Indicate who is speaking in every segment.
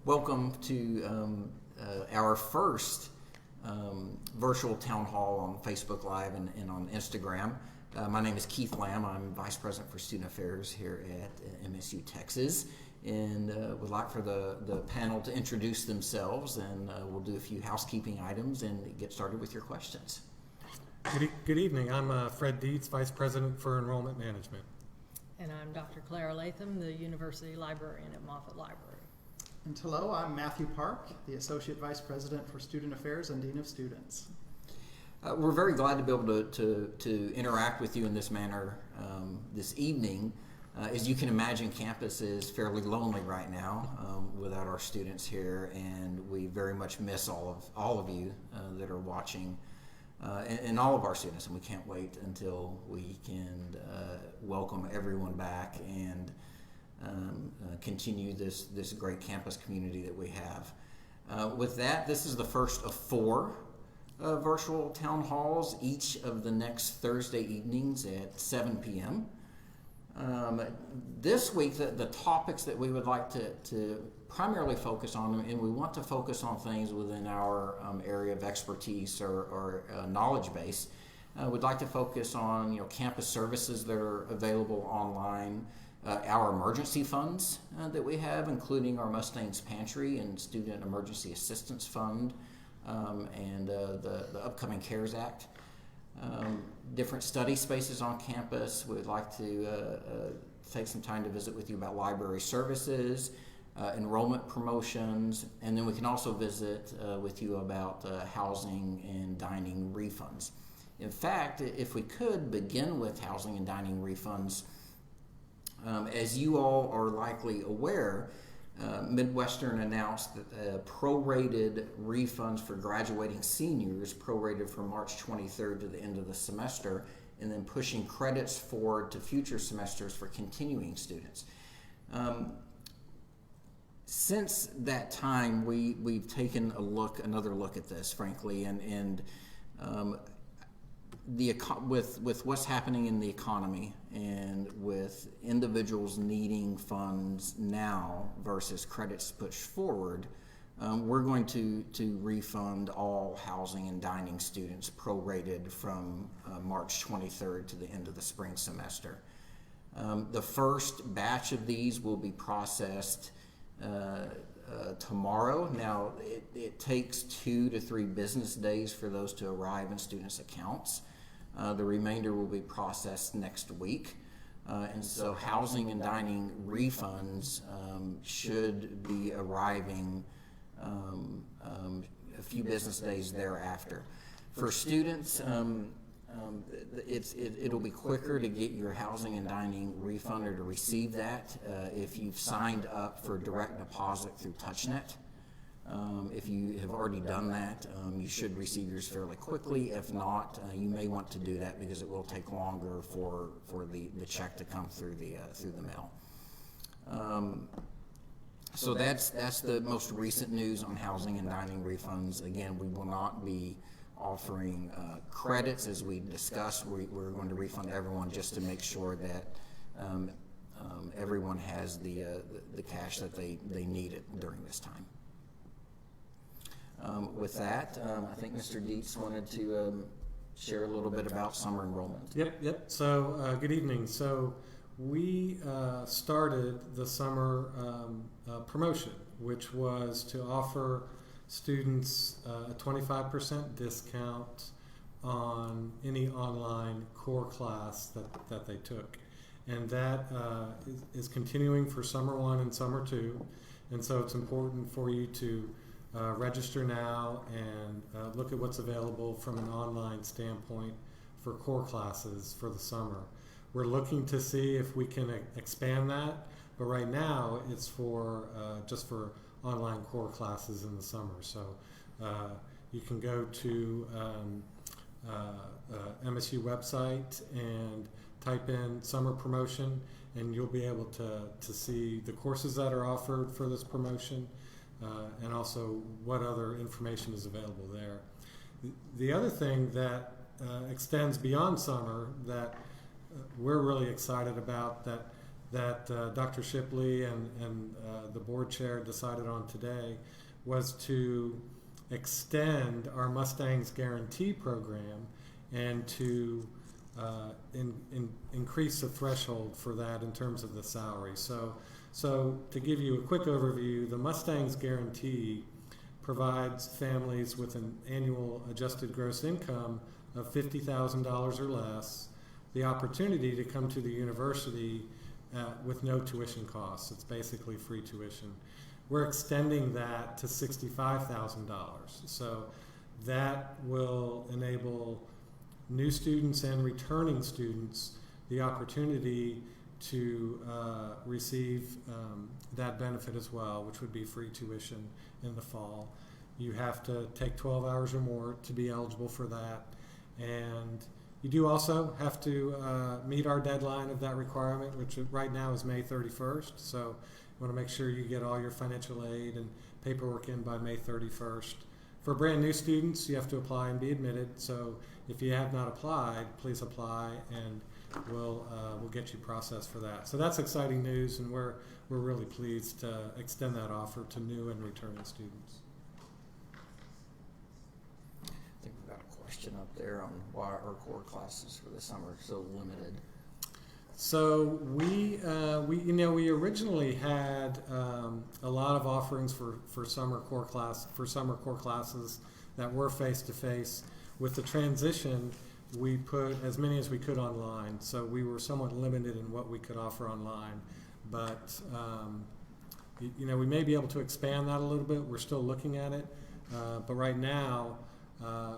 Speaker 1: Welcome to our first virtual town hall on Facebook Live and on Instagram. My name is Keith Lamb. I'm Vice President for Student Affairs here at MSU Texas, and would like for the panel to introduce themselves, and we'll do a few housekeeping items and get started with your questions.
Speaker 2: Good evening. I'm Fred Dietz, Vice President for Enrollment Management.
Speaker 3: And I'm Dr. Clara Latham, the University Librarian at Moffett Library.
Speaker 4: And hello, I'm Matthew Park, the Associate Vice President for Student Affairs and Dean of Students.
Speaker 1: We're very glad to be able to interact with you in this manner this evening. As you can imagine, campus is fairly lonely right now without our students here, and we very much miss all of you that are watching, and all of our students, and we can't wait until we can welcome everyone back and continue this great campus community that we have. With that, this is the first of 4 virtual town halls, each of the next Thursday evenings at 7 p.m. This week, the topics that we would like to primarily focus on, and we want to focus on things within our area of expertise or knowledge base. We'd like to focus on campus services that are available online, our emergency funds that we have, including our Mustangs Pantry and Student Emergency Assistance Fund, and the upcoming CARES Act. Different study spaces on campus. We'd like to take some time to visit with you about library services, enrollment promotions, and then we can also visit with you about housing and dining refunds. In fact, if we could begin with housing and dining refunds, as you all are likely aware, Midwestern announced that prorated refunds for graduating seniors, prorated from March 23rd to the end of the semester, and then pushing credits forward to future semesters for continuing students. Since that time, we've taken another look at this, frankly, and with what's happening in the economy and with individuals needing funds now versus credits pushed forward, we're going to refund all housing and dining students prorated from March 23rd to the end of the spring semester. The first batch of these will be processed tomorrow. Now, it takes 2 to 3 business days for those to arrive in students' accounts. The remainder will be processed next week. And so housing and dining refunds should be arriving a few business days thereafter. For students, it'll be quicker to get your housing and dining refund or to receive that if you've signed up for direct deposit through TouchNet. If you have already done that, you should receive yours fairly quickly. If not, you may want to do that because it will take longer for the check to come through the mail. So that's the most recent news on housing and dining refunds. Again, we will not be offering credits as we discussed. We're going to refund everyone just to make sure that everyone has the cash that they need during this time. With that, I think Mr. Dietz wanted to share a little bit about summer enrollment.
Speaker 2: Yep. So, good evening. So, we started the summer promotion, which was to offer students a 25% discount on any online core class that they took. And that is continuing for summer 1 and summer 2. And so it's important for you to register now and look at what's available from an online standpoint for core classes for the summer. We're looking to see if we can expand that, but right now it's for just for online core classes in the summer. So you can go to MSU website and type in summer promotion, and you'll be able to see the courses that are offered for this promotion. And also what other information is available there. The other thing that extends beyond summer that we're really excited about, that that Dr. Shipley and the board chair decided on today was to extend our Mustangs Guarantee program and to increase the threshold for that in terms of the salary. So to give you a quick overview, the Mustangs Guarantee provides families with an annual adjusted gross income of $50,000 or less the opportunity to come to the university with no tuition costs. It's basically free tuition. We're extending that to $65,000. So that will enable new students and returning students the opportunity to receive that benefit as well, which would be free tuition in the fall. You have to take 12 hours or more to be eligible for that. And you do also have to meet our deadline of that requirement, which right now is May 31st. So you want to make sure you get all your financial aid and paperwork in by May 31st. For brand new students, you have to apply and be admitted. So if you have not applied, please apply, and we'll get you processed for that. So that's exciting news, and we're really pleased to extend that offer to new and returning students.
Speaker 1: I think we've got a question up there on why our core classes for the summer are so limited.
Speaker 2: So we originally had a lot of offerings for summer core classes that were face to face. With the transition, we put as many as we could online. So we were somewhat limited in what we could offer online, but we may be able to expand that a little bit. We're still looking at it, but right now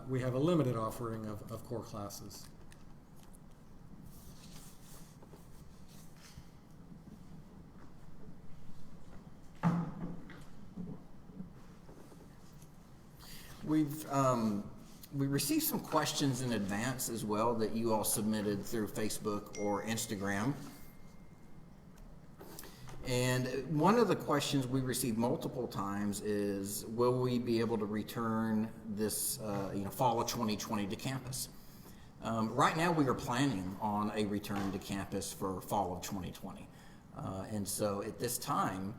Speaker 2: we have a limited offering of core classes.
Speaker 1: We received some questions in advance as well that you all submitted through Facebook or Instagram. And one of the questions we received multiple times is, will we be able to return this fall of 2020 to campus? Right now we are planning on a return to campus for fall of 2020. And so at this time,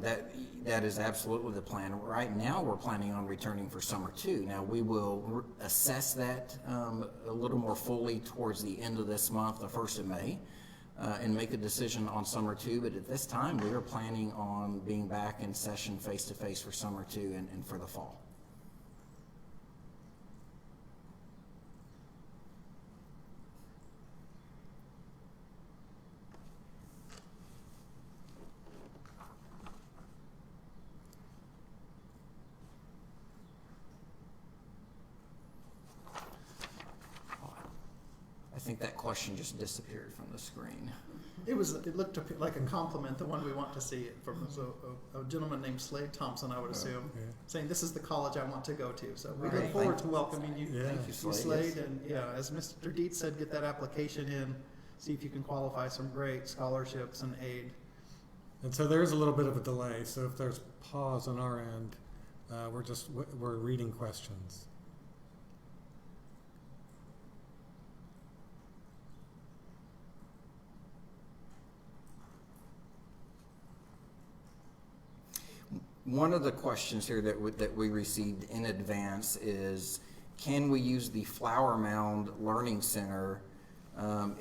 Speaker 1: that is absolutely the plan. Right now, we're planning on returning for summer too. Now, we will assess that a little more fully towards the end of this month, the 1st of May, and make a decision on summer two. But at this time, we are planning on being back in session face-to-face for summer two and for the fall. I think that question just disappeared from the screen.
Speaker 4: It looked like a compliment, the one we want to see from a gentleman named Slade Thompson, I would assume, saying this is the college I want to go to. So we look forward to welcoming you,
Speaker 1: Thank you,
Speaker 4: Slade.
Speaker 1: Yes.
Speaker 4: And as Mr. Dietz said, get that application in, see if you can qualify some great scholarships and aid.
Speaker 2: And so there is a little bit of a delay. So if there's pause on our end, we're reading questions.
Speaker 1: One of the questions here that we received in advance is, can we use the Flower Mound Learning Center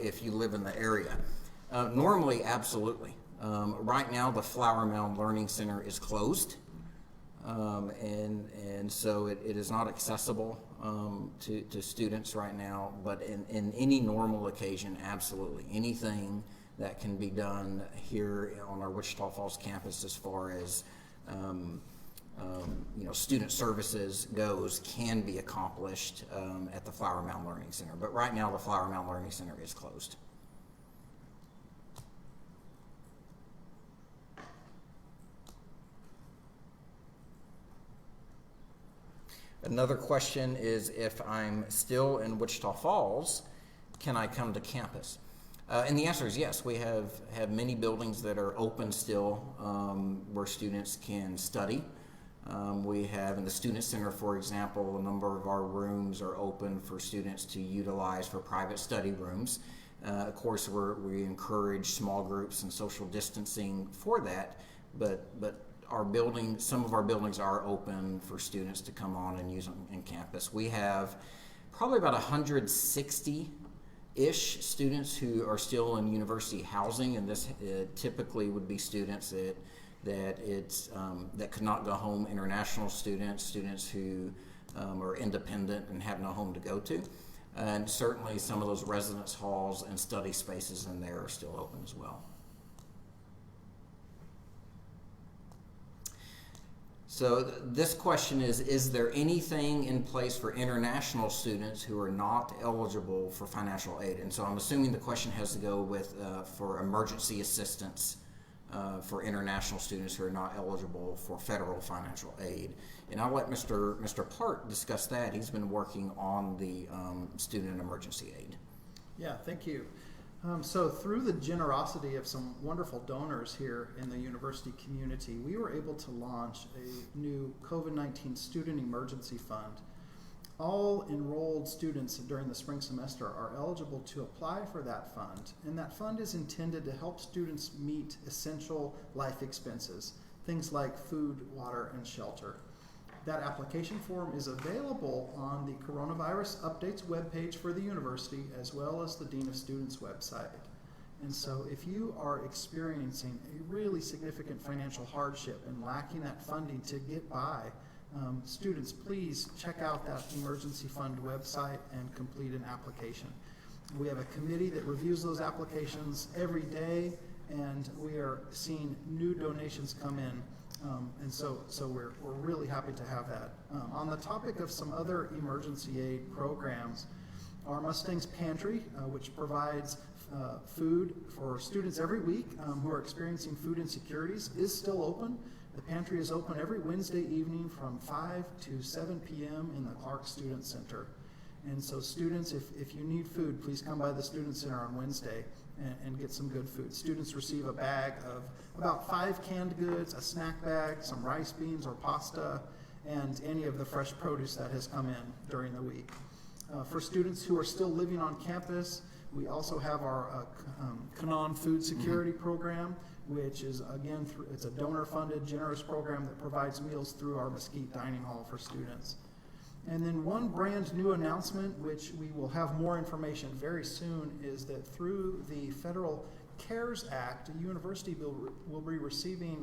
Speaker 1: if you live in the area? Normally, absolutely. Right now, the Flower Mound Learning Center is closed, and so it is not accessible to students right now. But in any normal occasion, absolutely. Anything that can be done here on our Wichita Falls campus as far as student services goes can be accomplished at the Flower Mound Learning Center. But right now, the Flower Mound Learning Center is closed. Another question is, if I'm still in Wichita Falls, can I come to campus? And the answer is yes. We have many buildings that are open still where students can study. We have in the Student Center, for example, a number of our rooms are open for students to utilize for private study rooms. Of course, we encourage small groups and social distancing for that, but some of our buildings are open for students to come on and use them in campus. We have probably about 160-ish students who are still in university housing, and this typically would be students that could not go home, international students who are independent and have no home to go to. And certainly some of those residence halls and study spaces in there are still open as well. So this question is there anything in place for international students who are not eligible for financial aid? And so I'm assuming the question has to go with for emergency assistance for international students who are not eligible for federal financial aid. And I'll let Mr. Park discuss that. He's been working on the student emergency aid.
Speaker 4: Yeah, thank you. So through the generosity of some wonderful donors here in the university community, we were able to launch a new COVID-19 Student Emergency Fund. All enrolled students during the spring semester are eligible to apply for that fund, and that fund is intended to help students meet essential life expenses, things like food, water, and shelter. That application form is available on the Coronavirus Updates webpage for the university, as well as the Dean of Students website. And so if you are experiencing a really significant financial hardship and lacking that funding to get by, students, please check out that emergency fund website and complete an application. We have a committee that reviews those applications every day, and we are seeing new donations come in. And so we're really happy to have that. On the topic of some other emergency aid programs, our Mustangs Pantry, which provides food for students every week who are experiencing food insecurities, is still open. The pantry is open every Wednesday evening from 5 to 7 p.m. in the Clark Student Center. And so students, if you need food, please come by the Student Center on Wednesday and get some good food. Students receive a bag of about 5 canned goods, a snack bag, some rice, beans, or pasta, and any of the fresh produce that has come in during the week. For students who are still living on campus, we also have our Canaan Food Security Program, which is, again, it's a donor-funded, generous program that provides meals through our Mesquite Dining Hall for students. And then one brand new announcement, which we will have more information very soon, is that through the Federal CARES Act, the university will be receiving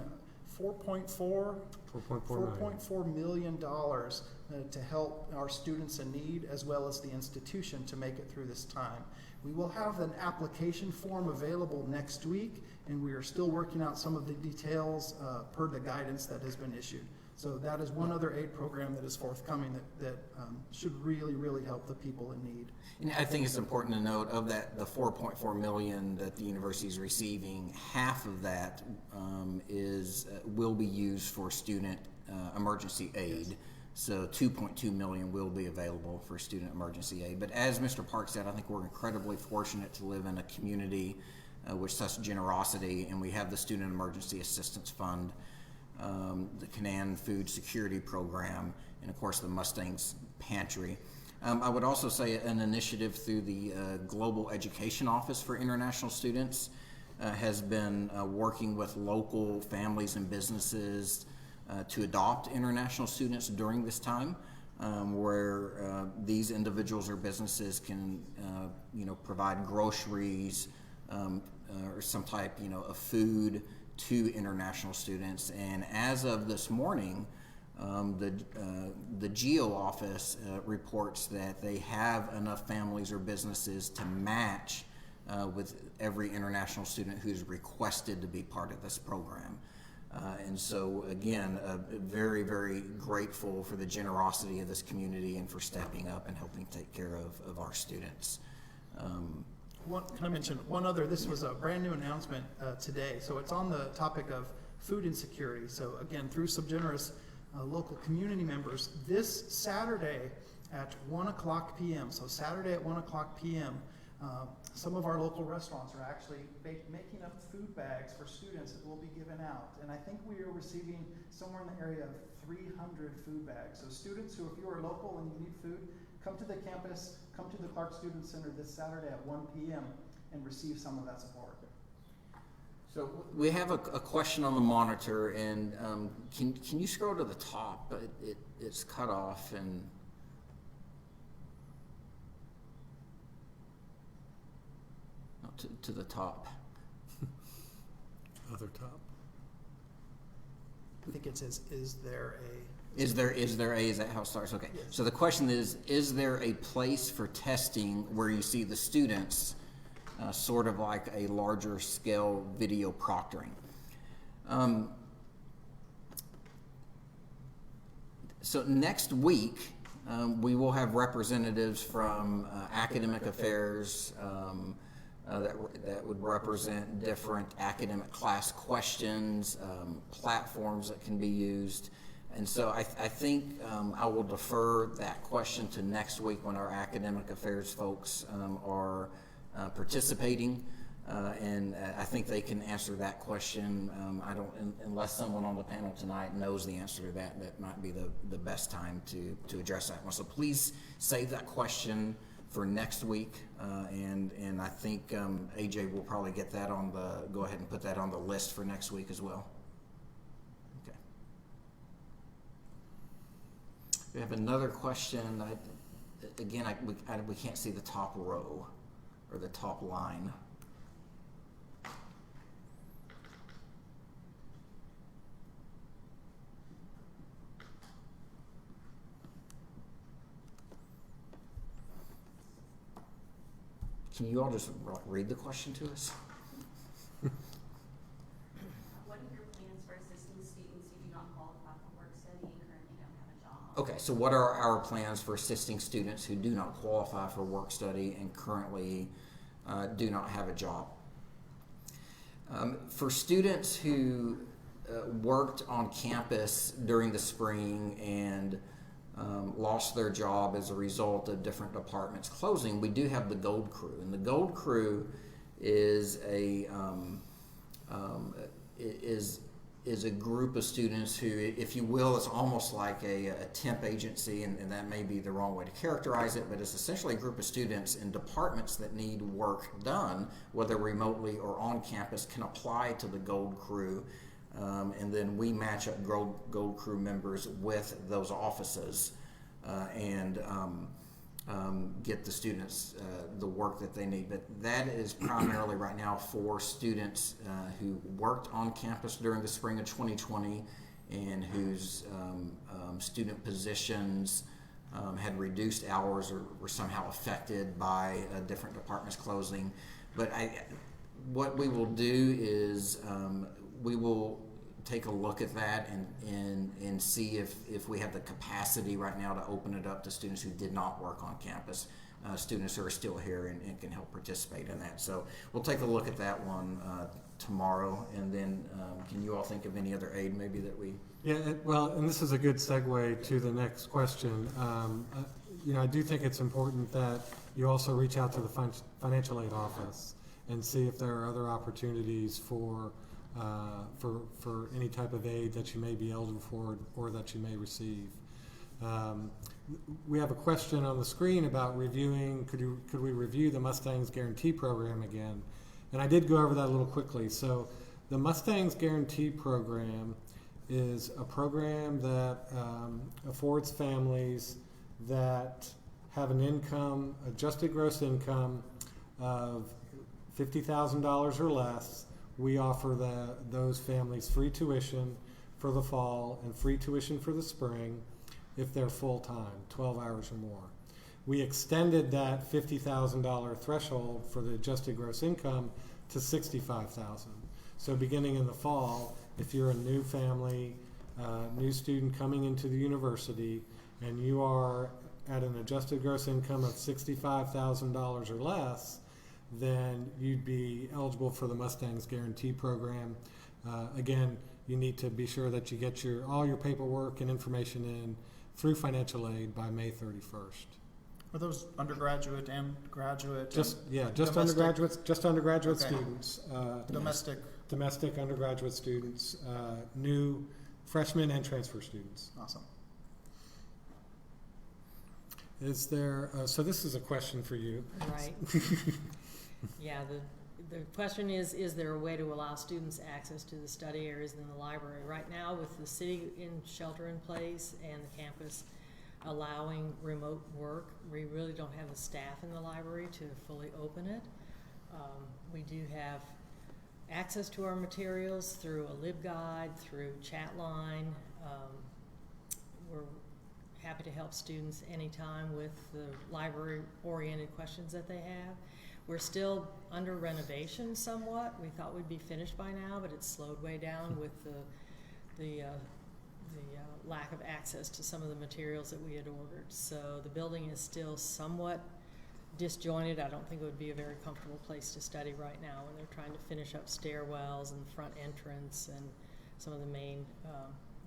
Speaker 4: $4.4 million to help our students in need, as well as the institution, to make it through this time. We will have an application form available next week, and we are still working out some of the details per the guidance that has been issued. So that is one other aid program that is forthcoming that should really, really help the people in need.
Speaker 1: And I think it's important to note of that, the $4.4 million that the university is receiving, half of that will be used for student emergency aid. Yes. So $2.2 million will be available for student emergency aid. But as Mr. Park said, I think we're incredibly fortunate to live in a community with such generosity, and we have the Student Emergency Assistance Fund, the Canaan Food Security Program, and of course the Mustangs Pantry. I would also say an initiative through the Global Education Office for International Students has been working with local families and businesses to adopt international students during this time, where these individuals or businesses can provide groceries or some type of food to international students. And as of this morning, the GEO office reports that they have enough families or businesses to match with every international student who's requested to be part of this program. And so again, very, very grateful for the generosity of this community and for stepping up and helping take care of our students.
Speaker 4: Can I mention one other? This was a brand new announcement today. So it's on the topic of food insecurity. So again, through some generous local community members, this Saturday at 1 o'clock p.m., so Saturday at 1 o'clock p.m., some of our local restaurants are actually making up food bags for students that will be given out. And I think we are receiving somewhere in the area of 300 food bags. So students who, if you are local and you need food, come to the campus, come to the Clark Student Center this Saturday at 1 p.m. and receive some of that support.
Speaker 1: So we have a question on the monitor, and can you scroll to the top? It's cut off and. To the top.
Speaker 2: Other top.
Speaker 4: I think it says, is there a...
Speaker 1: Is that how it starts? Okay.
Speaker 4: Yes.
Speaker 1: So the question is there a place for testing where you see the students sort of like a larger scale video proctoring? So next week, we will have representatives from academic affairs, that would represent different academic class questions, platforms that can be used. And so I think I will defer that question to next week when our academic affairs folks are participating. And I think they can answer that question. Unless someone on the panel tonight knows the answer to that, that might be the best time to address that one. So please save that question for next week, and I think AJ will probably get that go ahead and put that on the list for next week as well. Okay. We have another question. We can't see the top row or the top line. Can you all just read the question to us?
Speaker 5: What are your plans for assisting students who do not qualify for work study and currently don't have a job?
Speaker 1: Okay, so what are our plans for assisting students who do not qualify for work study and currently do not have a job? For students who worked on campus during the spring and lost their job as a result of different departments closing, we do have the Gold Crew, and the Gold Crew is a group of students who, if you will, it's almost like a temp agency, and that may be the wrong way to characterize it, but it's essentially a group of students in departments that need work done, whether remotely or on campus, can apply to the Gold Crew. And then we match up Gold Crew members with those offices and get the students the work that they need. But that is primarily right now for students who worked on campus during the spring of 2020 and whose student positions had reduced hours or were somehow affected by different departments closing. But what we will do is we will take a look at that and see if we have the capacity right now to open it up to students who did not work on campus, students who are still here and can help participate in that. So we'll take a look at that one tomorrow, and then can you all think of any other aid maybe that we...
Speaker 2: Yeah, well, and this is a good segue to the next question. I do think it's important that you also reach out to the financial aid office and see if there are other opportunities for any type of aid that you may be eligible for or that you may receive. We have a question on the screen about reviewing, could we review the Mustangs Guarantee Program again? And I did go over that a little quickly. So the Mustangs Guarantee Program is a program that affords families that have an income, adjusted gross income of $50,000 or less. We offer those families free tuition for the fall and free tuition for the spring if they're full-time, 12 hours or more. We extended that $50,000 threshold for the adjusted gross income to $65,000. So beginning in the fall, if you're a new family, new student coming into the university, and you are at an adjusted gross income of $65,000 or less, then you'd be eligible for the Mustangs Guarantee Program. Again, you need to be sure that you get all your paperwork and information in through financial aid by May 31st.
Speaker 4: Are those undergraduate and graduate?
Speaker 2: Just
Speaker 4: domestic?
Speaker 2: undergraduate
Speaker 4: Okay.
Speaker 2: students.
Speaker 4: Domestic.
Speaker 2: Domestic undergraduate students, new freshmen and transfer students.
Speaker 4: Awesome.
Speaker 2: Is there? So this is a question for you.
Speaker 3: Right. Yeah, the question is there a way to allow students access to the study areas in the library? Right now, with the city in shelter in place and the campus allowing remote work, we really don't have the staff in the library to fully open it. We do have access to our materials through a LibGuide, through Chatline. We're happy to help students anytime with the library-oriented questions that they have. We're still under renovation somewhat. We thought we'd be finished by now, but it's slowed way down with the lack of access to some of the materials that we had ordered. So the building is still somewhat disjointed. I don't think it would be a very comfortable place to study right now when they're trying to finish up stairwells and the front entrance and some of the main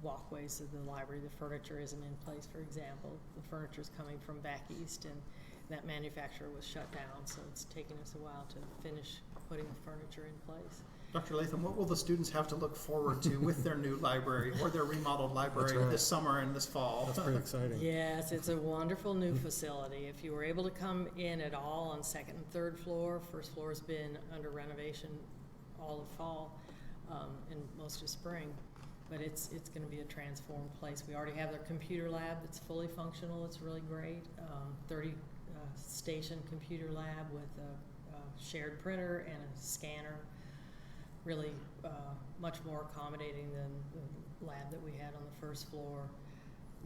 Speaker 3: walkways of the library. The furniture isn't in place, for example. The furniture is coming from back east, and that manufacturer was shut down, so it's taken us a while to finish putting the furniture in place.
Speaker 4: Dr. Latham, what will the students have to look forward to with their new library or their remodeled library this summer and this fall?
Speaker 2: That's pretty exciting.
Speaker 3: Yes, it's a wonderful new facility. If you were able to come in at all on second and third floor, first floor has been under renovation all of fall and most of spring. But it's going to be a transformed place. We already have their computer lab that's fully functional. It's really great. 30 station computer lab with a shared printer and a scanner. Really much more accommodating than the lab that we had on the first floor.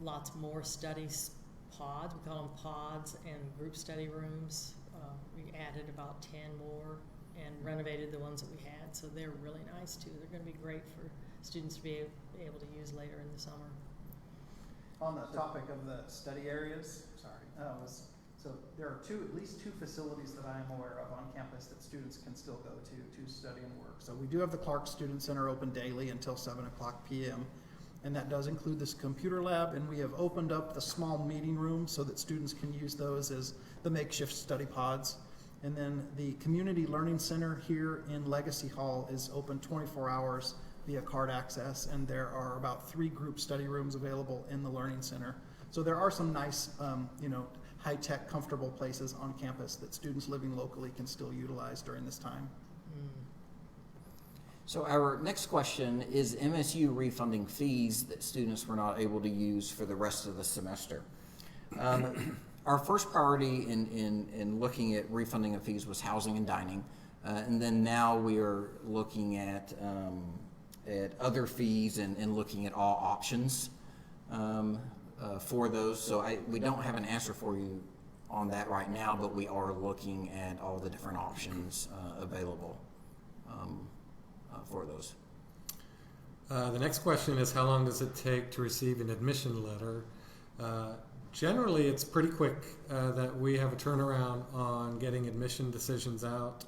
Speaker 3: Lots more study pods. We call them pods, and group study rooms. We added about 10 more and renovated the ones that we had. So they're really nice too. They're going to be great for students to be able to use later in the summer.
Speaker 4: On the topic of the study areas, so there are at least two facilities that I am aware of on campus that students can still go to study and work. So we do have the Clark Student Center open daily until 7 o'clock p.m. And that does include this computer lab, and we have opened up the small meeting room so that students can use those as the makeshift study pods. And then the Community Learning Center here in Legacy Hall is open 24 hours via card access, and there are about 3 group study rooms available in the Learning Center. So there are some nice, high-tech, comfortable places on campus that students living locally can still utilize during this time.
Speaker 1: So our next question is MSU refunding fees that students were not able to use for the rest of the semester. Our first priority in looking at refunding of fees was housing and dining, and then now we are looking at other fees and looking at all options for those. So we don't have an answer for you on that right now, but we are looking at all the different options available for those.
Speaker 2: The next question is, how long does it take to receive an admission letter? Generally, it's pretty quick that we have a turnaround on getting admission decisions out.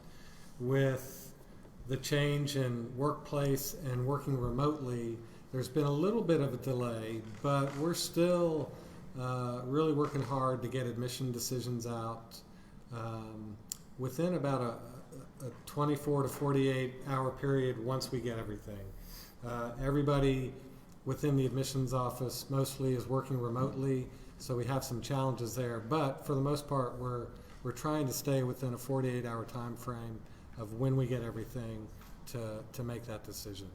Speaker 2: With the change in workplace and working remotely, there's been a little bit of a delay, but we're still really working hard to get admission decisions out within about a 24 to 48 hour period once we get everything. Everybody within the admissions office mostly is working remotely, so we have some challenges there, but for the most part we're trying to stay within a 48 hour time frame of when we get everything to make that decision.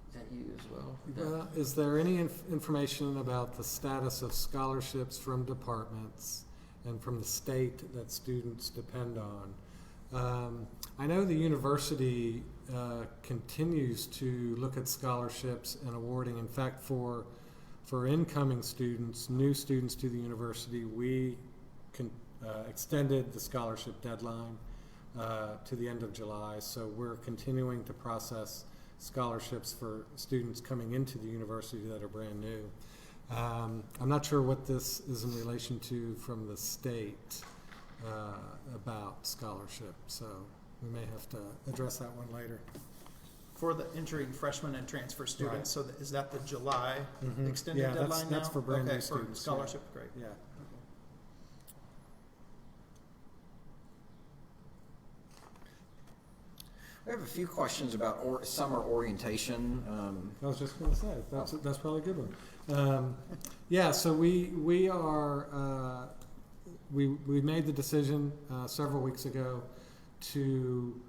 Speaker 1: Is that you as well?
Speaker 2: Is there any information about the status of scholarships from departments and from the state that students depend on? I know the university continues to look at scholarships and awarding. In fact, for incoming students, new students to the university, we extended the scholarship deadline to the end of July. So we're continuing to process scholarships for students coming into the university that are brand new. I'm not sure what this is in relation to from the state about scholarship, so we may have to address that one later.
Speaker 4: For the entering freshmen and transfer students, right. So is that the July extended deadline now?
Speaker 2: That's for brand new
Speaker 4: for
Speaker 2: students.
Speaker 4: Scholarship,
Speaker 2: yeah.
Speaker 4: Great.
Speaker 2: Yeah.
Speaker 1: We have a few questions about summer orientation.
Speaker 2: I was just going to say, that's probably a good one. So we are we made the decision several weeks ago to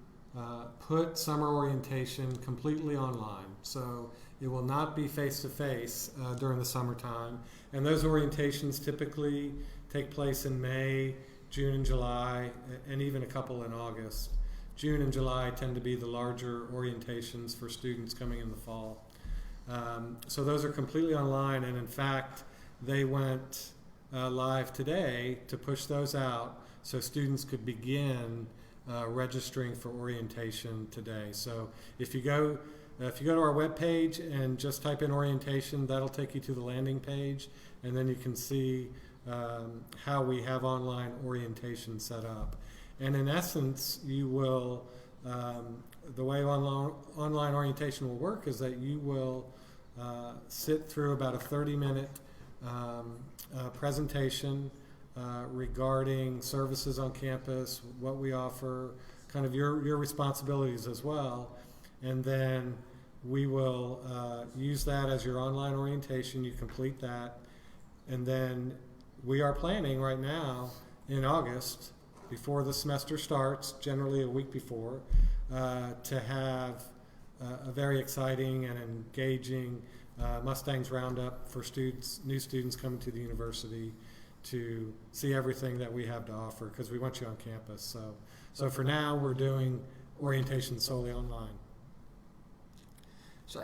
Speaker 2: put summer orientation completely online. So it will not be face-to-face during the summertime. And those orientations typically take place in May, June and July, and even a couple in August. June and July tend to be the larger orientations for students coming in the fall. So those are completely online, and in fact, they went live today to push those out so students could begin registering for orientation today. So if you go to our webpage and just type in orientation, that'll take you to the landing page, and then you can see how we have online orientation set up. And in essence, you will, the way online orientation will work is that you will sit through about a 30-minute presentation regarding services on campus, what we offer, kind of your responsibilities as well. And then we will use that as your online orientation. You complete that. And then we are planning right now in August, before the semester starts, generally a week before, to have a very exciting and engaging Mustangs Roundup for students, new students coming to the university to see everything that we have to offer, because we want you on campus. So for now, we're doing orientation solely online.
Speaker 1: So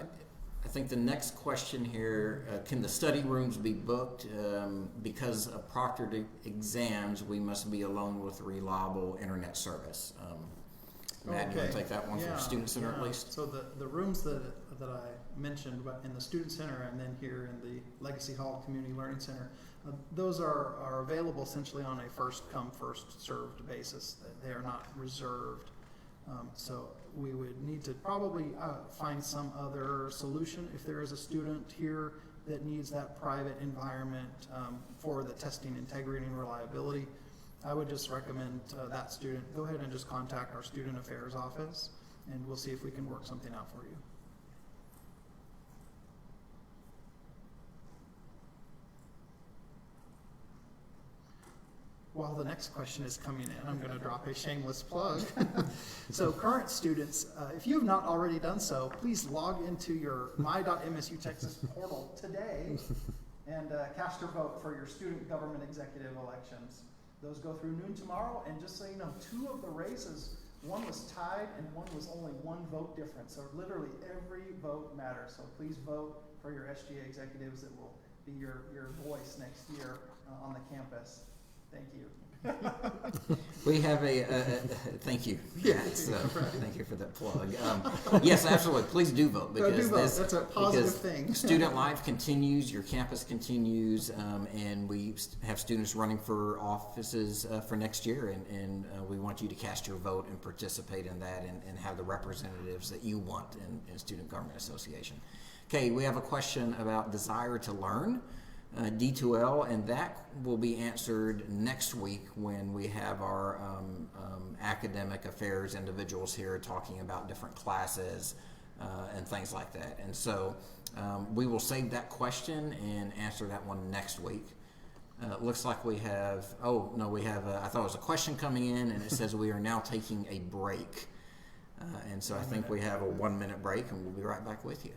Speaker 1: I think the next question here, can the study rooms be booked? Because of proctored exams, we must be alone with reliable internet service. Matt, you want to take that one for Student Center at least?
Speaker 4: So the rooms that I mentioned in the Student Center and then here in the Legacy Hall Community Learning Center, those are available essentially on a first-come, first-served basis. They are not reserved. So we would need to probably find some other solution if there is a student here that needs that private environment for the testing integrity and reliability. I would just recommend that student go ahead and just contact our Student Affairs office, and we'll see if we can work something out for you. While the next question is coming in, I'm going to drop a shameless plug. So current students, if you have not already done so, please log into your my.msu Texas portal today and cast your vote for your student government executive elections. Those go through noon tomorrow, and just so you know, 2 of the races, one was tied and one was only 1 vote difference. So literally every vote matters. So please vote for your SGA executives that will be your voice next year on the campus. Thank you.
Speaker 1: We have thank you. Yes, thank you for that plug. Yes, absolutely. Please do vote, because
Speaker 4: that's a positive thing.
Speaker 1: Student life continues, your campus continues, and we have students running for offices for next year, and we want you to cast your vote and participate in that, and have the representatives that you want in Student Government Association. Okay, we have a question about desire to learn. D2L, and that will be answered next week when we have our academic affairs individuals here talking about different classes and things like that. And so we will save that question and answer that one next week. It looks like we have, I thought it was a question coming in, and it says we are now taking a break. And so I think we have a 1-minute break, and we'll be right back with you.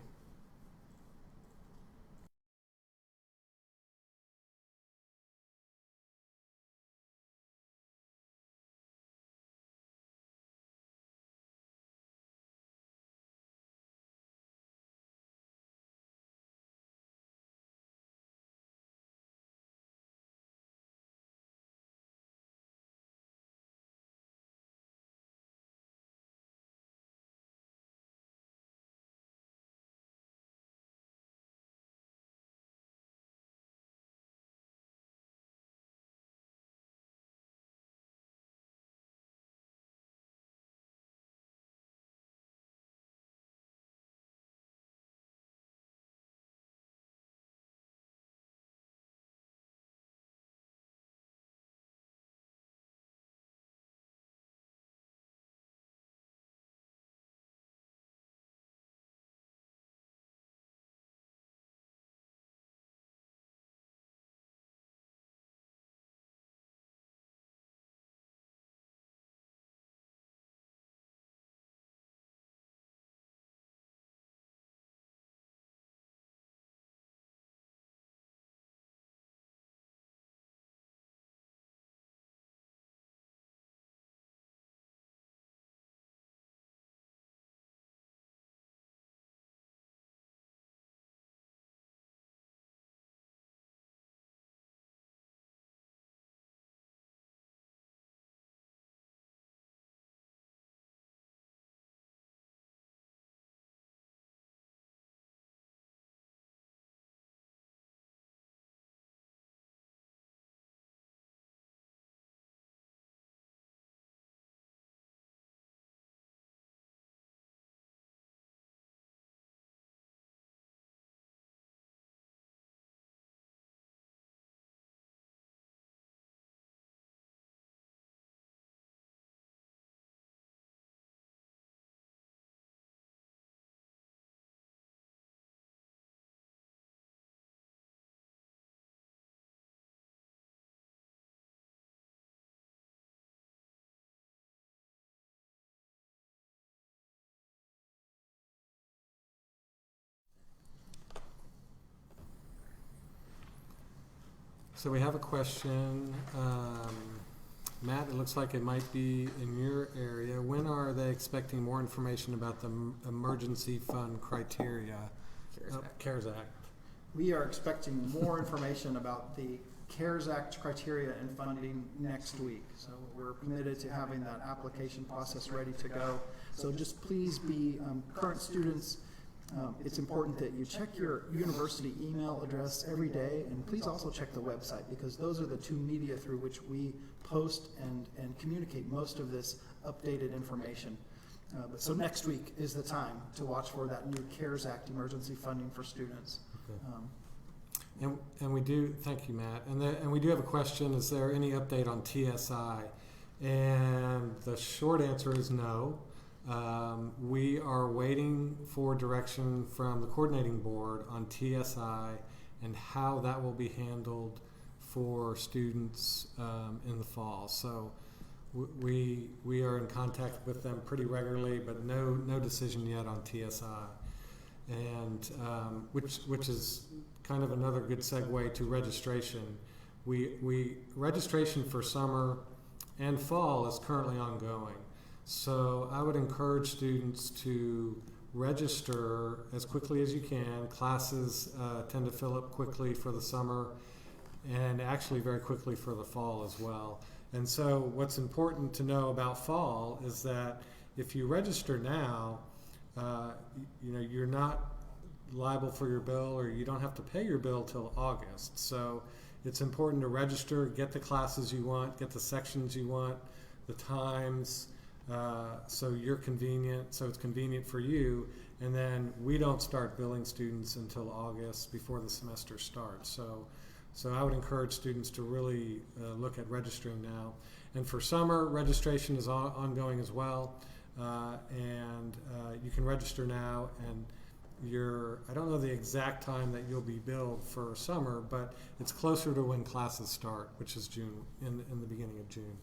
Speaker 2: So we have a question. Matt, it looks like it might be in your area. When are they expecting more information about the emergency fund criteria? CARES Act.
Speaker 4: We are expecting more information about the CARES Act criteria and funding next week. So we're committed to having that application process ready to go. So just please be current students. It's important that you check your university email address every day, and please also check the website, because those are the two media through which we post and communicate most of this updated information. So next week is the time to watch for that new CARES Act emergency funding for students.
Speaker 2: Okay. And we do, thank you, Matt. And we do have a question, is there any update on TSI? And the short answer is no. We are waiting for direction from the coordinating board on TSI and how that will be handled for students in the fall. So we are in contact with them pretty regularly, but no decision yet on TSI. And which is kind of another good segue to registration. Registration for summer and fall is currently ongoing. So I would encourage students to register as quickly as you can. Classes tend to fill up quickly for the summer and actually very quickly for the fall as well. And so what's important to know about fall is that if you register now, you're not liable for your bill, or you don't have to pay your bill till August. So it's important to register, get the classes you want, get the sections you want, the times, so it's convenient for you. And then we don't start billing students until August, before the semester starts. So I would encourage students to really look at registering now. And for summer, registration is ongoing as well. And you can register now, and I don't know the exact time that you'll be billed for summer, but it's closer to when classes start, which is June, in the beginning of June.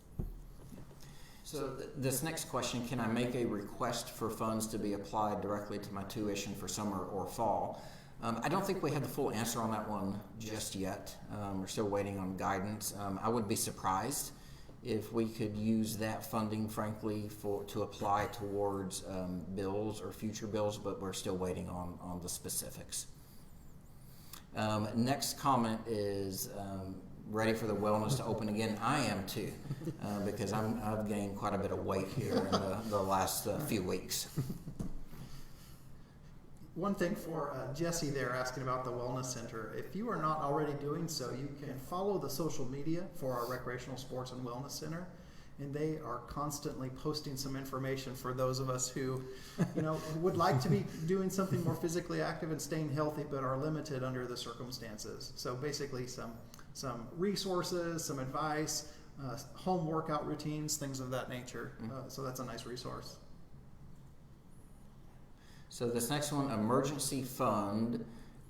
Speaker 1: So this next question, can I make a request for funds to be applied directly to my tuition for summer or fall? I don't think we have the full answer on that one just yet. We're still waiting on guidance. I would be surprised if we could use that funding, frankly, to apply towards bills or future bills, but we're still waiting on the specifics. Next comment is ready for the wellness to open again. I am too, because I've gained quite a bit of weight here in the last few weeks.
Speaker 4: One thing for Jesse there, asking about the Wellness Center. If you are not already doing so, you can follow the social media for our Recreational Sports and Wellness Center. And they are constantly posting some information for those of us who, would like to be doing something more physically active and staying healthy, but are limited under the circumstances. So basically some resources, some advice, home workout routines, things of that nature. So that's a nice resource.
Speaker 1: So this next one, emergency fund,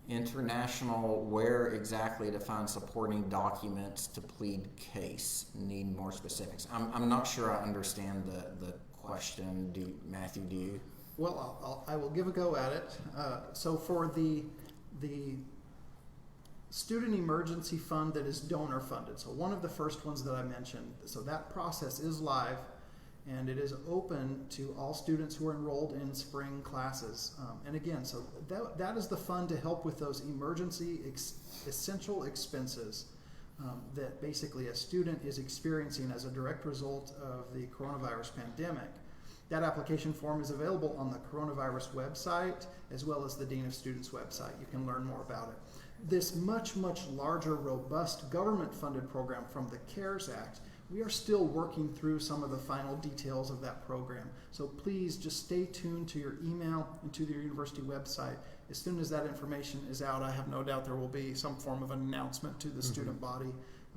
Speaker 1: international, where exactly to find supporting documents to plead case? Need more specifics. I'm not sure I understand the question. Matthew, do you?
Speaker 4: Well, I will give a go at it. So for the student emergency fund that is donor funded, so one of the first ones that I mentioned, so that process is live. And it is open to all students who are enrolled in spring classes. And again, so that is the fund to help with those emergency essential expenses that basically a student is experiencing as a direct result of the coronavirus pandemic. That application form is available on the coronavirus website, as well as the Dean of Students website. You can learn more about it. This much, much larger, robust government-funded program from the CARES Act, we are still working through some of the final details of that program. So please just stay tuned to your email and to the university website. As soon as that information is out, I have no doubt there will be some form of an announcement to the student body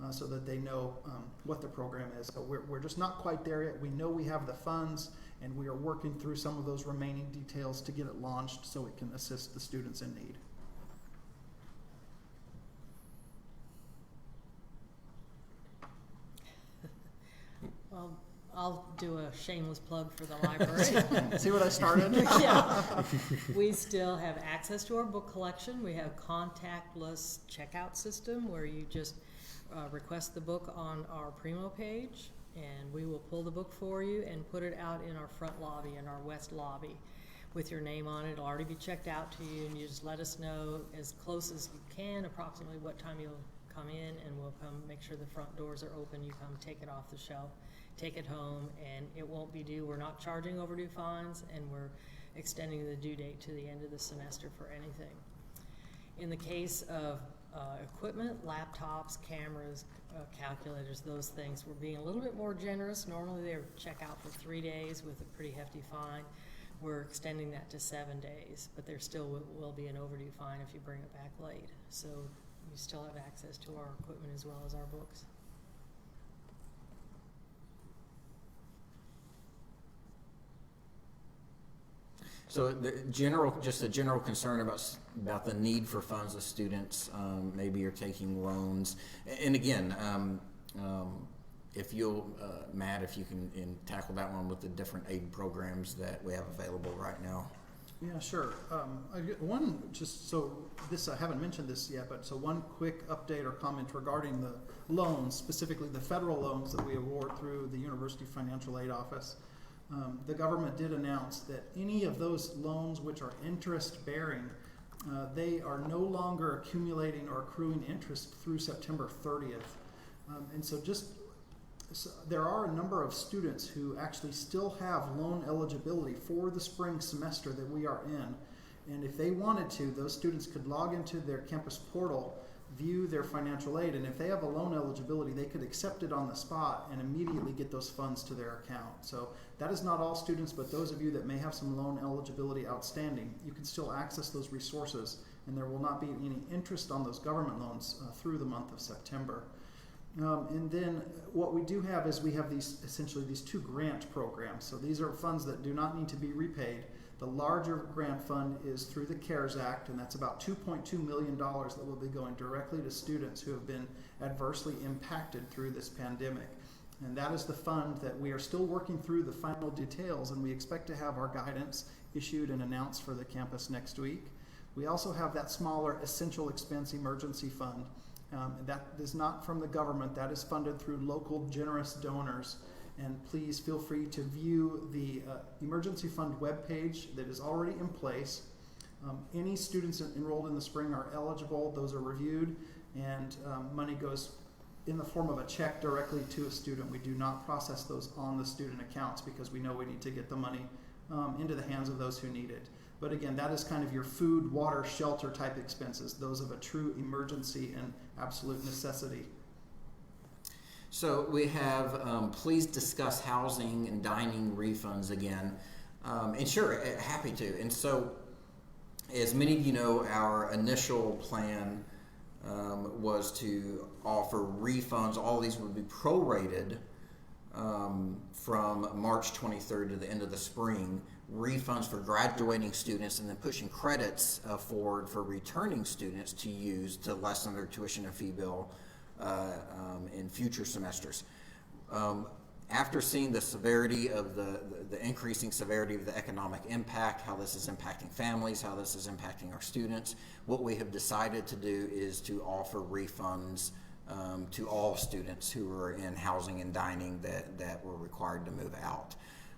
Speaker 4: so that they know what the program is. So we're just not quite there yet. We know we have the funds, and we are working through some of those remaining details to get it launched so it can assist the students in need.
Speaker 3: Well, I'll do a shameless plug for the library.
Speaker 4: See what I started?
Speaker 3: Yeah. We still have access to our book collection. We have contactless checkout system where you just request the book on our Primo page, and we will pull the book for you and put it out in our front lobby, in our west lobby, with your name on it. It'll already be checked out to you, and you just let us know as close as you can, approximately what time you'll come in, and we'll come make sure the front doors are open. You come take it off the shelf, take it home, and it won't be due. We're not charging overdue fines, and we're extending the due date to the end of the semester for anything. In the case of equipment, laptops, cameras, calculators, those things, we're being a little bit more generous. Normally they're check out for 3 days with a pretty hefty fine. We're extending that to 7 days, but there still will be an overdue fine if you bring it back late. So you still have access to our equipment as well as our books.
Speaker 1: So just a general concern about the need for funds of students. Maybe you're taking loans, and again, if you'll, Matt, if you can tackle that one with the different aid programs that we have available right now.
Speaker 4: Yeah, sure. One, just so this, I haven't mentioned this yet, but so one quick update or comment regarding the loans, specifically the federal loans that we award through the University Financial Aid Office. The government did announce that any of those loans which are interest bearing, they are no longer accumulating or accruing interest through September 30th. And so there are a number of students who actually still have loan eligibility for the spring semester that we are in. And if they wanted to, those students could log into their campus portal, view their financial aid, and if they have a loan eligibility, they could accept it on the spot and immediately get those funds to their account. So that is not all students, but those of you that may have some loan eligibility outstanding, you can still access those resources, and there will not be any interest on those government loans through the month of September. And then what we do have is we have essentially these two grant programs. So these are funds that do not need to be repaid. The larger grant fund is through the CARES Act, and that's about $2.2 million that will be going directly to students who have been adversely impacted through this pandemic. And that is the fund that we are still working through the final details, and we expect to have our guidance issued and announced for the campus next week. We also have that smaller essential expense emergency fund. That is not from the government. That is funded through local generous donors. And please feel free to view the emergency fund webpage that is already in place. Any students enrolled in the spring are eligible. Those are reviewed, and money goes in the form of a check directly to a student. We do not process those on the student accounts because we know we need to get the money into the hands of those who need it. But again, that is kind of your food, water, shelter type expenses, those of a true emergency and absolute necessity.
Speaker 1: So we have, please discuss housing and dining refunds again. And sure, happy to. And so, as many of you know, our initial plan was to offer refunds. All these would be prorated from March 23rd to the end of the spring. Refunds for graduating students, and then pushing credits forward for returning students to use to lessen their tuition and fee bill in future semesters. After seeing the severity of the increasing severity of the economic impact, how this is impacting families, how this is impacting our students, what we have decided to do is to offer refunds to all students who are in housing and dining that were required to move out.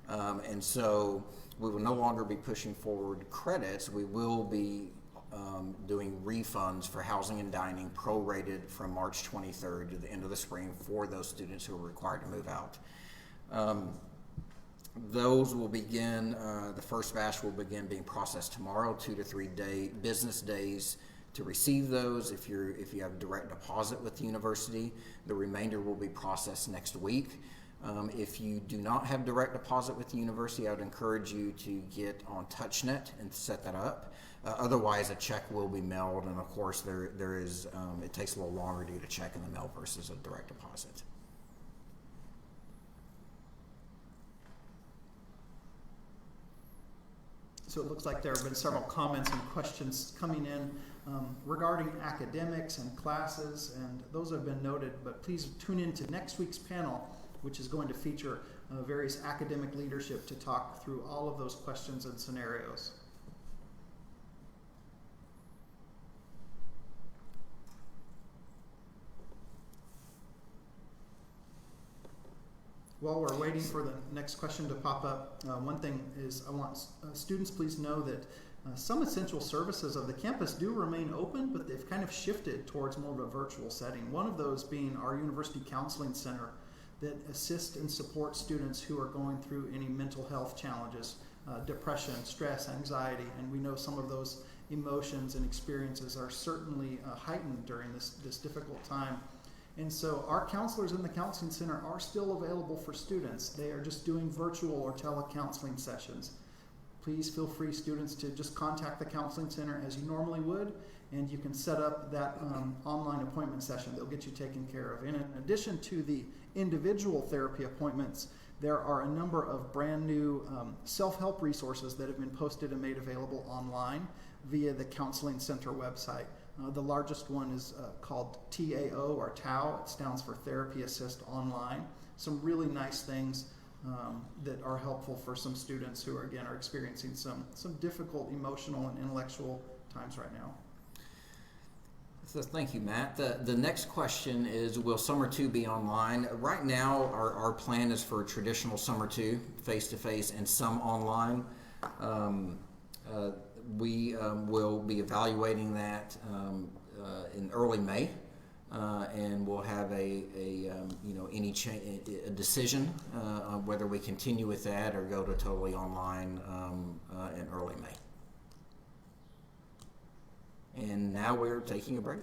Speaker 1: And so we will no longer be pushing forward credits. We will be doing refunds for housing and dining prorated from March 23rd to the end of the spring for those students who are required to move out. Those will begin, the first batch will begin being processed tomorrow, 2 to 3 business days to receive those. If you have direct deposit with the university, the remainder will be processed next week. If you do not have direct deposit with the university, I would encourage you to get on TouchNet and set that up. Otherwise, a check will be mailed, and of course, there is it takes a little longer to get a check in the mail versus a direct deposit.
Speaker 4: So it looks like there have been several comments and questions coming in regarding academics and classes, and those have been noted, but please tune in to next week's panel, which is going to feature various academic leadership to talk through all of those questions and scenarios. While we're waiting for the next question to pop up, one thing is I want students please know that some essential services of the campus do remain open, but they've kind of shifted towards more of a virtual setting. One of those being our University Counseling Center that assists and supports students who are going through any mental health challenges, depression, stress, anxiety, and we know some of those emotions and experiences are certainly heightened during this difficult time. And so our counselors in the Counseling Center are still available for students. They are just doing virtual or telecounseling sessions. Please feel free, students, to just contact the Counseling Center as you normally would, and you can set up that online appointment session. They'll get you taken care of. And in addition to the individual therapy appointments, there are a number of brand new self-help resources that have been posted and made available online via the Counseling Center website. The largest one is called TAO or TAO. It stands for Therapy Assist Online. Some really nice things that are helpful for some students who are experiencing some difficult emotional and intellectual times right now.
Speaker 1: So thank you, Matt. The next question is, will Summer 2 be online? Right now, our plan is for a traditional Summer 2, face-to-face, and some online. We will be evaluating that in early May, and we'll have a decision on whether we continue with that or go to totally online in early May. And now we're taking a break.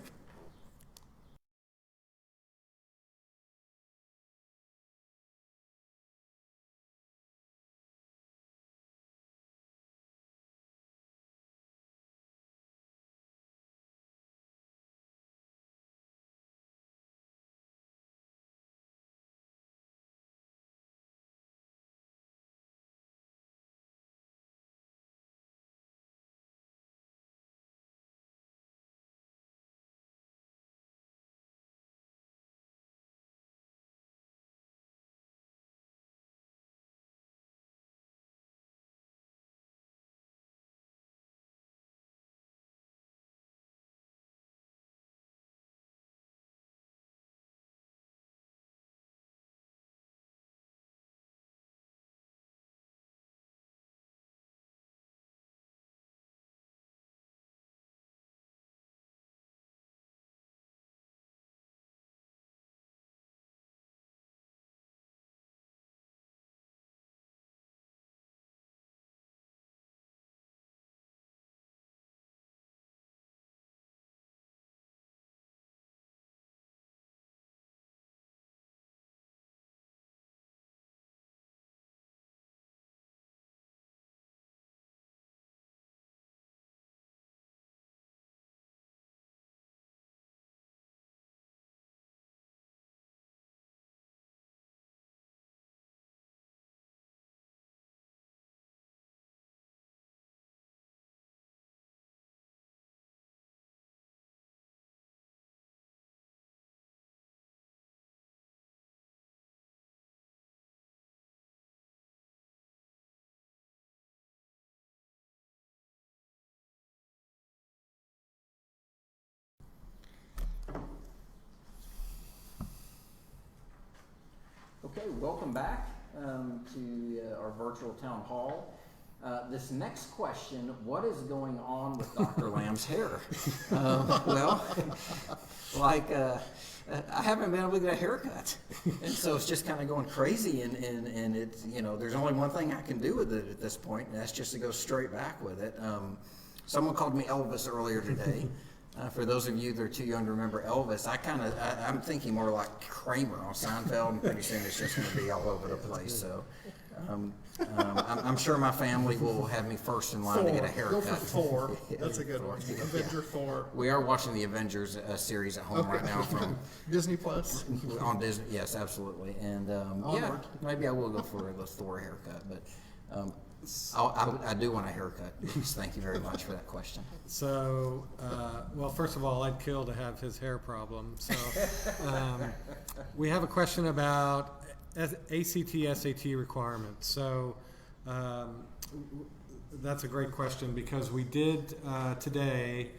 Speaker 1: Okay, welcome back to our virtual town hall. This next question, what is going on with Dr. Lamb's hair? Well, I haven't been able to get a haircut. And so it's just kind of going crazy, and it's, there's only one thing I can do with it at this point, and that's just to go straight back with it. Someone called me Elvis earlier today. For those of you that are too young to remember Elvis, I'm thinking more like Kramer on Seinfeld, and pretty soon it's just going to be all over the place. So I'm sure my family will have me first in line to get a haircut.
Speaker 6: Go for Thor. That's a good one. Avenger Thor.
Speaker 1: We are watching the Avengers series at home right now from
Speaker 6: Disney Plus.
Speaker 1: On Disney. Yes, absolutely. And maybe I will go for a Thor haircut, but. I do want a haircut. Thank you very much for that question.
Speaker 2: So, well, first of all, I'd kill to have his hair problem. So, we have a question about ACT, SAT requirements. So, that's a great question because we did today,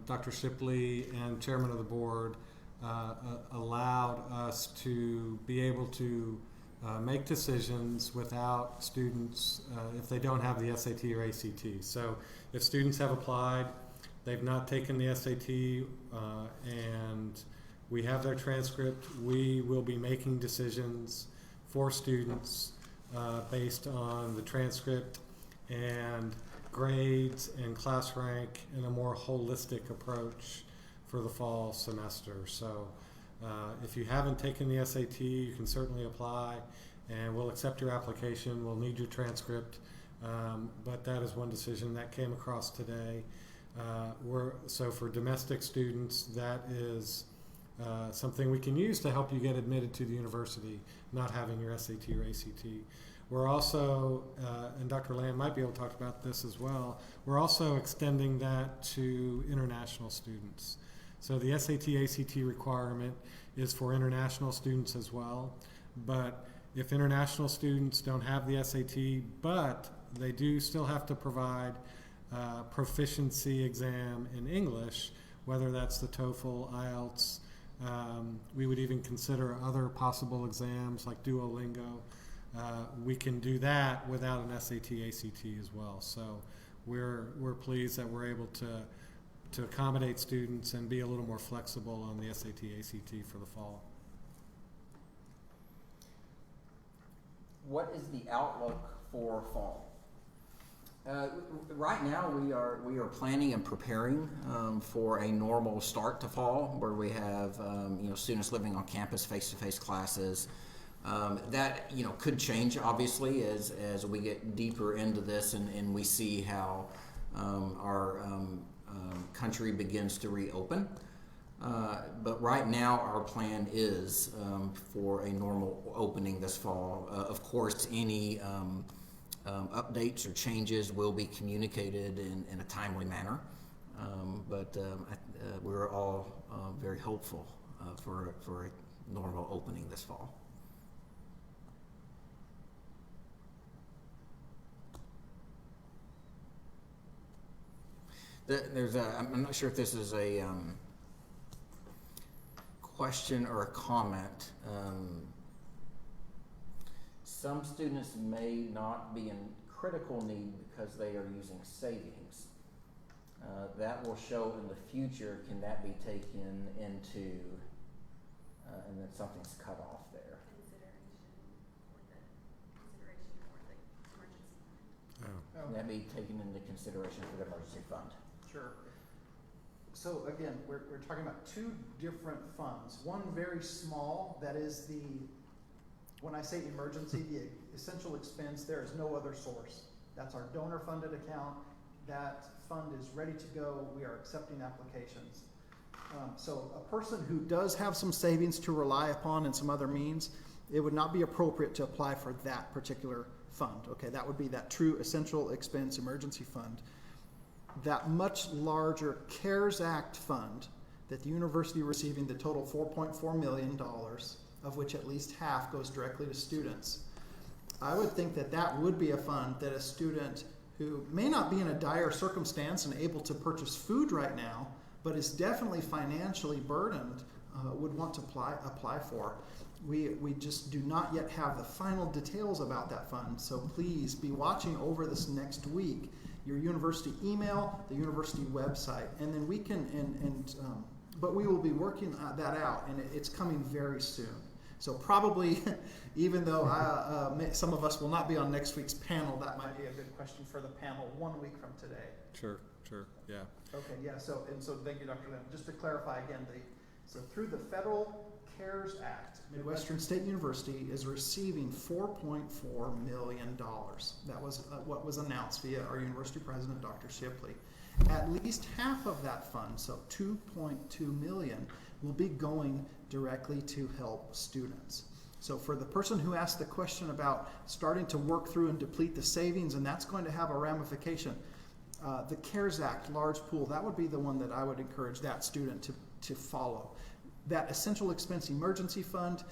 Speaker 2: Dr. Shipley and Chairman of the Board allowed us to be able to make decisions without students if they don't have the SAT or ACT. So if students have applied, they've not taken the SAT, and we have their transcript, we will be making decisions for students based on the transcript and grades and class rank in a more holistic approach for the fall semester. So if you haven't taken the SAT, you can certainly apply, and we'll accept your application. We'll need your transcript, but that is one decision that came across today. So for domestic students, that is something we can use to help you get admitted to the university, not having your SAT or ACT. We're also, and Dr. Lamb might be able to talk about this as well, we're also extending that to international students. So the SAT, ACT requirement is for international students as well, but if international students don't have the SAT, but they do still have to provide proficiency exam in English, whether that's the TOEFL, IELTS, we would even consider other possible exams like Duolingo. We can do that without an SAT, ACT as well. So we're pleased that we're able to accommodate students and be a little more flexible on the SAT, ACT for the fall.
Speaker 1: What is the outlook for fall? Right now, we are planning and preparing for a normal start to fall, where we have students living on campus, face-to-face classes. That could change obviously as we get deeper into this and we see how our country begins to reopen. But right now, our plan is for a normal opening this fall. Of course, any updates or changes will be communicated in a timely manner, but we're all very hopeful for a normal opening this fall. I'm not sure if this is a question or a comment. Some students may not be in critical need because they are using savings. That will show in the future. Can that be taken into, and then something's cut off there?
Speaker 5: Consideration for the emergency fund.
Speaker 2: Oh.
Speaker 1: Can that be taken into consideration for the emergency fund?
Speaker 4: Sure. So again, we're talking about two different funds. One very small, that is when I say emergency, the essential expense, there is no other source. That's our donor funded account. That fund is ready to go. We are accepting applications. So a person who does have some savings to rely upon and some other means, it would not be appropriate to apply for that particular fund. Okay, that would be that true essential expense emergency fund. That much larger CARES Act fund that the university receiving the total $4.4 million, of which at least half goes directly to students. I would think that would be a fund that a student who may not be in a dire circumstance and able to purchase food right now, but is definitely financially burdened, would want to apply for. We just do not yet have the final details about that fund, so please be watching over this next week your university email, the university website, and then we can, but we will be working that out, and it's coming very soon. So probably, even though some of us will not be on next week's panel, that might be a good question for the panel 1 week from today.
Speaker 2: Sure, yeah.
Speaker 4: Okay, yeah, so thank you, Dr. Lim. Just to clarify again, so through the Federal CARES Act, Midwestern State University is receiving $4.4 million. That was what was announced via our university president, Dr. Shipley. At least half of that fund, so $2.2 million, will be going directly to help students. So for the person who asked the question about starting to work through and deplete the savings, and that's going to have a ramification, the CARES Act large pool, that would be the one that I would encourage that student to follow. That essential expense emergency fund,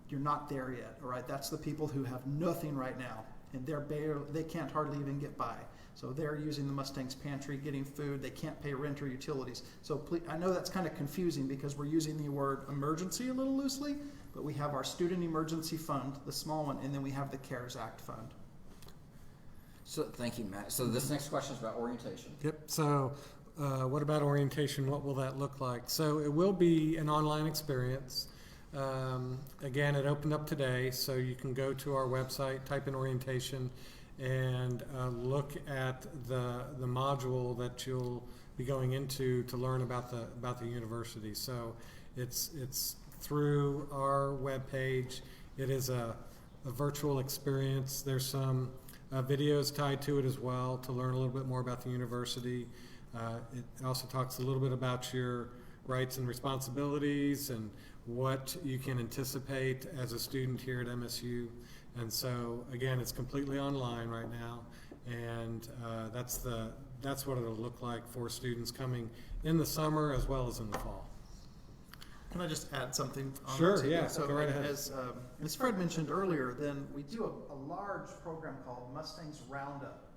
Speaker 4: you're not there yet, all right? That's the people who have nothing right now, and they can't hardly even get by. So they're using the Mustangs Pantry, getting food. They can't pay rent or utilities. So please, I know that's kind of confusing because we're using the word emergency a little loosely, but we have our Student Emergency Fund, the small one, and then we have the CARES Act Fund.
Speaker 1: So thank you, Matt. So this next question is about orientation.
Speaker 2: Yep. So what about orientation? What will that look like? So it will be an online experience. Again, it opened up today, so you can go to our website, type in orientation, and look at the module that you'll be going into to learn about the university. So it's through our webpage. It is a virtual experience. There's some videos tied to it as well to learn a little bit more about the university. It also talks a little bit about your rights and responsibilities and what you can anticipate as a student here at MSU. And so again, it's completely online right now, and that's what it'll look like for students coming in the summer as well as in the fall.
Speaker 4: Can I just add something on
Speaker 2: Sure,
Speaker 4: that too?
Speaker 2: yeah,
Speaker 4: So
Speaker 2: go right ahead.
Speaker 4: as Fred mentioned earlier, then we do a large program called Mustangs Roundup,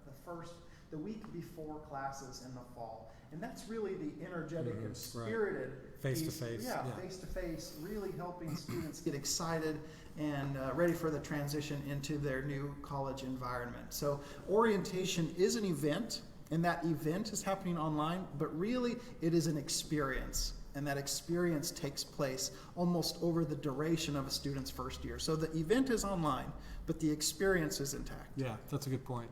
Speaker 4: the week before classes in the fall. And that's really the energetic and spirited
Speaker 2: Face-to-face,
Speaker 4: piece. Yeah,
Speaker 2: yeah.
Speaker 4: face-to-face, really helping students get excited and ready for the transition into their new college environment. So orientation is an event, and that event is happening online, but really it is an experience. And that experience takes place almost over the duration of a student's first year. So the event is online, but the experience is intact.
Speaker 2: Yeah, that's a good point.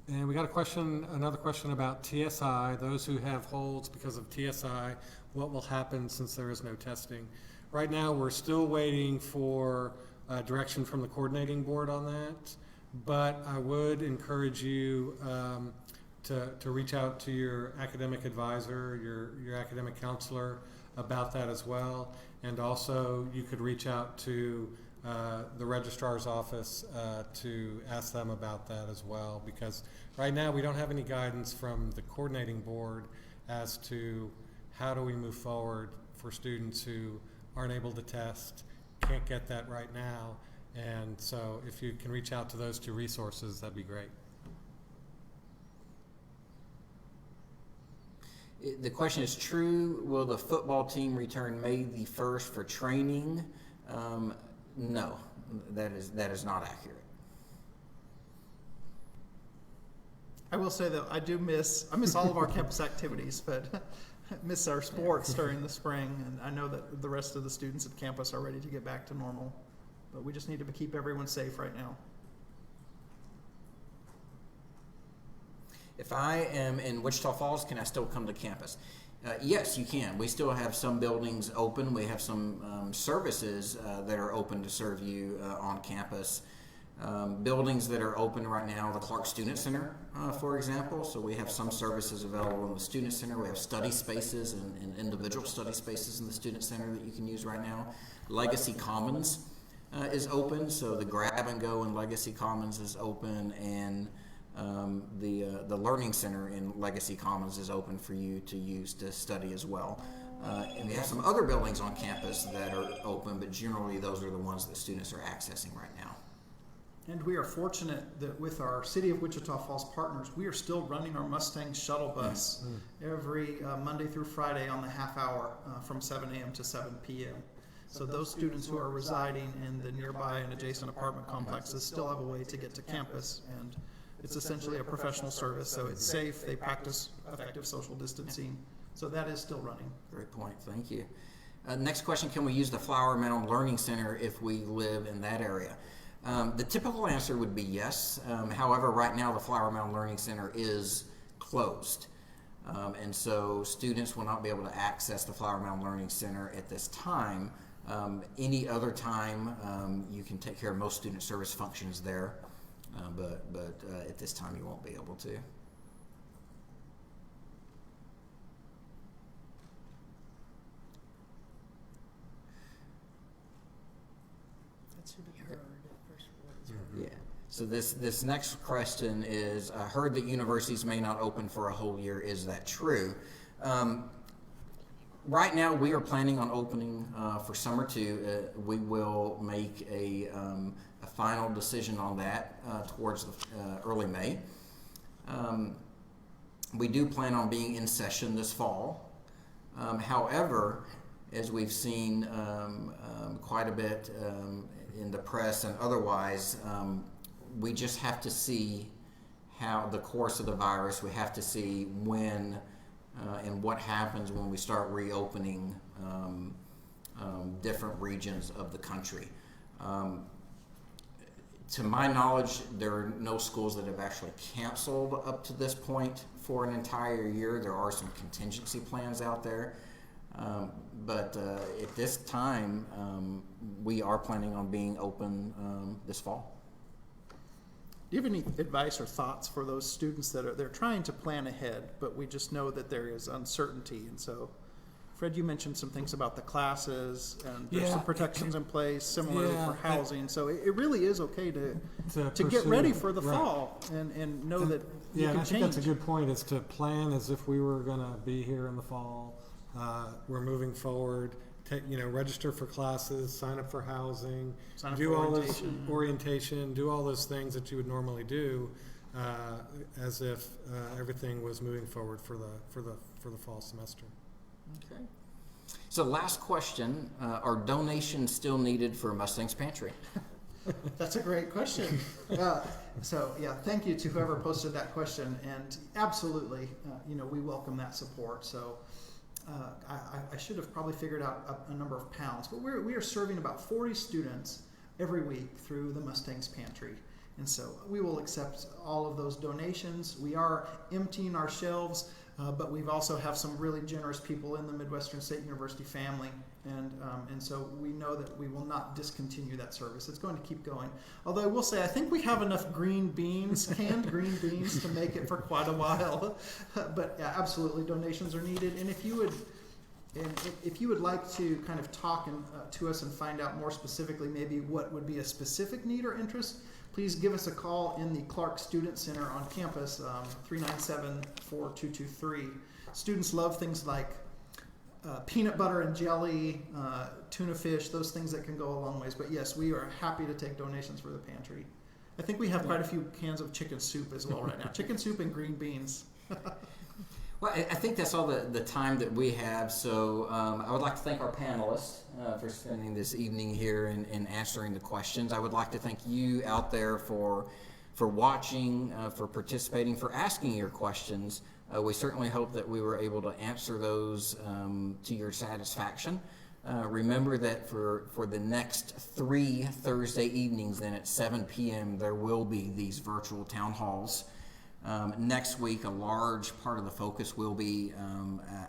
Speaker 2: And we got another question about TSI. Those who have holds because of TSI, what will happen since there is no testing? Right now, we're still waiting for direction from the coordinating board on that. But I would encourage you to reach out to your academic advisor, your academic counselor about that as well. And also, you could reach out to the registrar's office to ask them about that as well, because right now we don't have any guidance from the coordinating board as to how do we move forward for students who aren't able to test, can't get that right now. And so if you can reach out to those two resources, that'd be great.
Speaker 1: The question is true. Will the football team return May the 1st for training? No, that is not accurate.
Speaker 4: I will say that I miss all of our campus activities, but miss our sports during the spring, and I know that the rest of the students at campus are ready to get back to normal, but we just need to keep everyone safe right now.
Speaker 1: If I am in Wichita Falls, can I still come to campus? Yes, you can. We still have some buildings open. We have some services that are open to serve you on campus. Buildings that are open right now, the Clark Student Center, for example. So we have some services available in the Student Center. We have study spaces and individual study spaces in the Student Center that you can use right now. Legacy Commons is open, so the grab and go in Legacy Commons is open, and the Learning Center in Legacy Commons is open for you to use to study as well. And we have some other buildings on campus that are open, but generally those are the ones that students are accessing right now.
Speaker 4: And we are fortunate that with our City of Wichita Falls partners, we are still running our Mustang shuttle bus every Monday through Friday on the half hour from 7 a.m. to 7 p.m. So those students who are residing in the nearby and adjacent apartment complexes still have a way to get to campus, and it's essentially a professional service, so it's safe. They practice effective social distancing, so that is still running.
Speaker 1: Great point, thank you. Next question, can we use the Flower Mound Learning Center if we live in that area? The typical answer would be yes. However, right now the Flower Mound Learning Center is closed. And so students will not be able to access the Flower Mound Learning Center at this time. Any other time, you can take care of most student service functions there. But at this time you won't be able to.
Speaker 3: That should be heard.
Speaker 1: Yeah. So this next question is, I heard that universities may not open for a whole year. Is that true? Right now we are planning on opening for summer 2. We will make a final decision on that towards early May. We do plan on being in session this fall. However, as we've seen quite a bit in the press and otherwise, we just have to see how the course of the virus. We have to see when and what happens when we start reopening different regions of the country. To my knowledge, there are no schools that have actually canceled up to this point for an entire year. There are some contingency plans out there. But at this time, we are planning on being open this fall.
Speaker 4: Do you have any advice or thoughts for those students that they're trying to plan ahead, but we just know that there is uncertainty? And so, Fred, you mentioned some things about the classes, and there's some protections in place, similarly for housing. So it really is okay to get ready for the fall and know that you can
Speaker 2: I think
Speaker 4: change.
Speaker 2: that's a good point, is to plan as if we were going to be here in the fall. We're moving forward. Register for classes, sign up for housing, do all this orientation, do all those things that you would normally do, as if everything was moving forward for the fall semester.
Speaker 1: Okay. So last question, are donations still needed for Mustangs Pantry?
Speaker 4: That's a great question. Thank you to whoever posted that question, and absolutely, we welcome that support. So I should have probably figured out a number of pounds, but we are serving about 40 students every week through the Mustangs Pantry. And so we will accept all of those donations. We are emptying our shelves, but we've also have some really generous people in the Midwestern State University family. And so we know that we will not discontinue that service. It's going to keep going. Although I will say, I think we have enough green beans, canned green beans, to make it for quite a while. But yeah, absolutely, donations are needed. And if you would like to kind of talk to us and find out more specifically maybe what would be a specific need or interest, please give us a call in the Clark Student Center on campus, 397-4223. Students love things like peanut butter and jelly, tuna fish, those things that can go a long ways. But yes, we are happy to take donations for the pantry. I think we have quite a few cans of chicken soup as well right now. Chicken soup and green beans.
Speaker 1: Well, I think that's all the time that we have. So I would like to thank our panelists for spending this evening here and answering the questions. I would like to thank you out there for watching, for participating, for asking your questions. We certainly hope that we were able to answer those to your satisfaction. Remember that for the next 3 Thursday evenings, then at 7 p.m., there will be these virtual town halls. Next week, a large part of the focus will be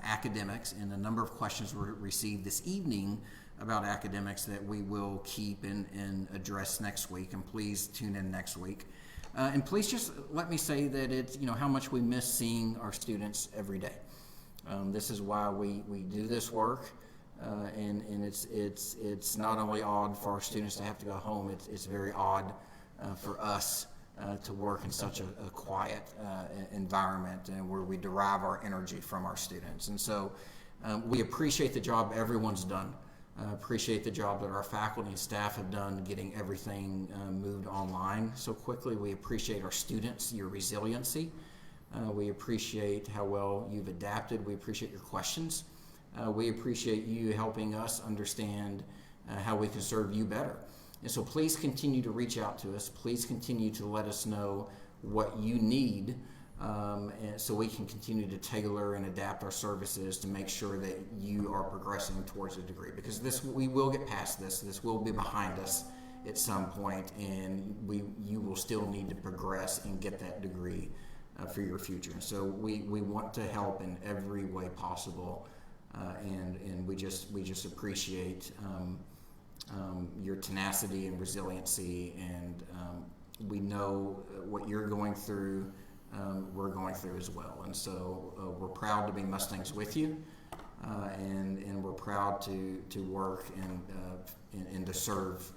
Speaker 1: academics, and a number of questions were received this evening about academics that we will keep and address next week, and please tune in next week. And please just let me say that it's, how much we miss seeing our students every day. This is why we do this work, and it's not only odd for our students to have to go home, it's very odd for us to work in such a quiet environment and where we derive our energy from our students. And so we appreciate the job everyone's done. Appreciate the job that our faculty and staff have done getting everything moved online so quickly. We appreciate our students, your resiliency. We appreciate how well you've adapted. We appreciate your questions. We appreciate you helping us understand how we can serve you better. And so please continue to reach out to us. Please continue to let us know what you need, and so we can continue to tailor and adapt our services to make sure that you are progressing towards a degree. Because we will get past this. This will be behind us at some point, and you will still need to progress and get that degree for your future. So we want to help in every way possible, and we just appreciate your tenacity and resiliency, and we know what you're going through, we're going through as well. And so we're proud to be Mustangs with you, and we're proud to work and to serve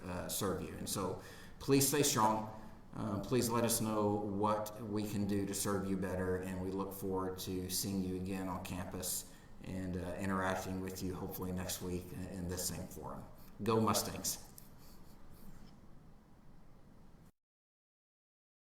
Speaker 1: you. And so please stay strong. Please let us know what we can do to serve you better, and we look forward to seeing you again on campus and interacting with you hopefully next week in this same forum. Go Mustangs.